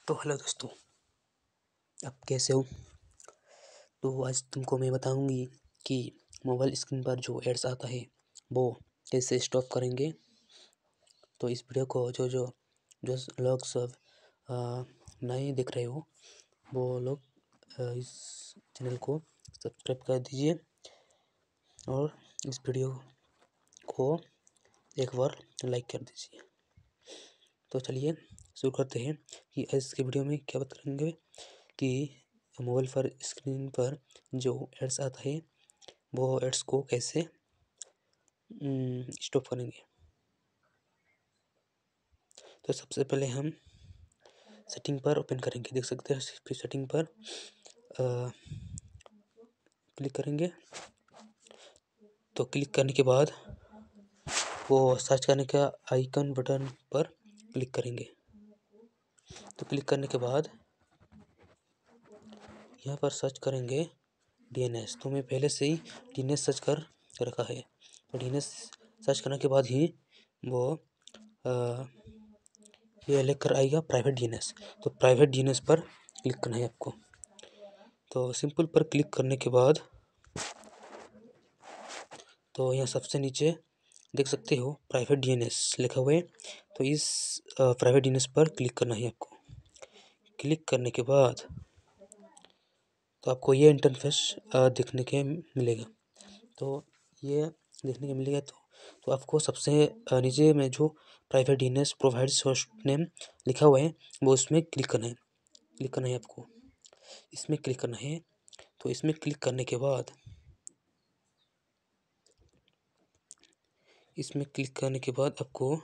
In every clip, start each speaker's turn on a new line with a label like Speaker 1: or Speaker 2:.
Speaker 1: तो हेलो दोस्तों, आप कैसे हो। तो आज तुमको मैं बताऊंगी कि मोबाइल स्क्रीन पर जो एड्स आता है वो कैसे स्टॉप करेंगे। तो इस वीडियो को जो जो जो लोग सब नए देख रहे हो वो लोग इस चैनल को सब्सक्राइब कर दीजिए और इस वीडियो को एक बार लाइक कर दीजिए। तो चलिए शुरू करते हैं कि आज के वीडियो में क्या बात करेंगे कि मोबाइल पर स्क्रीन पर जो एड्स आता है वो एड्स को कैसे स्टॉप करेंगे। तो सबसे पहले हम सेटिंग पर ओपन करेंगे, देख सकते हैं फिर सेटिंग पर क्लिक करेंगे। तो क्लिक करने के बाद वो सर्च करने का आइकन बटन पर क्लिक करेंगे। तो क्लिक करने के बाद यहाँ पर सर्च करेंगे DNS। तो मैं पहले से ही DNS सर्च कर रखा है। तो DNS सर्च करने के बाद ही वो ये लेकर आएगा प्राइवेट DNS। तो प्राइवेट DNS पर क्लिक करना है आपको। तो सिंपल पर क्लिक करने के बाद तो यहाँ सबसे नीचे देख सकते हो प्राइवेट DNS लिखा हुआ है। तो इस प्राइवेट DNS पर क्लिक करना है आपको। क्लिक करने के बाद तो आपको ये इंटरफेस देखने के मिलेगा। तो ये देखने को मिलेगा तो आपको सबसे नीचे में जो private DNS provides host name लिखा हुआ है वो उसमें क्लिक करना है आपको। इसमें क्लिक करना है। तो इसमें क्लिक करने के बाद आपको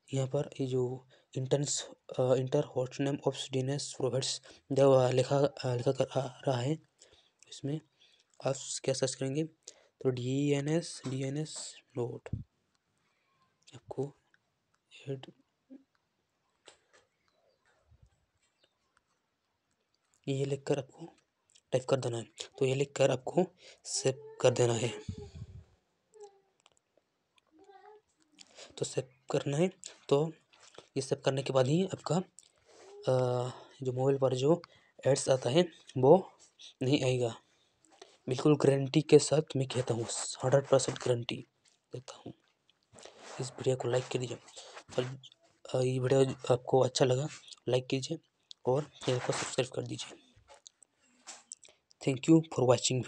Speaker 1: यहाँ पर ये जो inter host name of DNS provides जब लिखा कर आ रहा है, इसमें आप क्या सर्च करेंगे तो DNS नोट आपको ऐड ये लिखकर आपको टाइप कर देना है। तो ये लिखकर आपको सेव कर देना है। तो सेव करना है। तो ये सेव करने के बाद ही आपका जो मोबाइल पर जो एड्स आता है वो नहीं आएगा। बिल्कुल गारंटी के साथ मैं कहता हूँ, 100% गारंटी देता हूँ। इस वीडियो को लाइक कीजिए और ये वीडियो आपको अच्छा लगा लाइक कीजिए और चैनल को सब्सक्राइब कर दीजिए। Thank you for watching.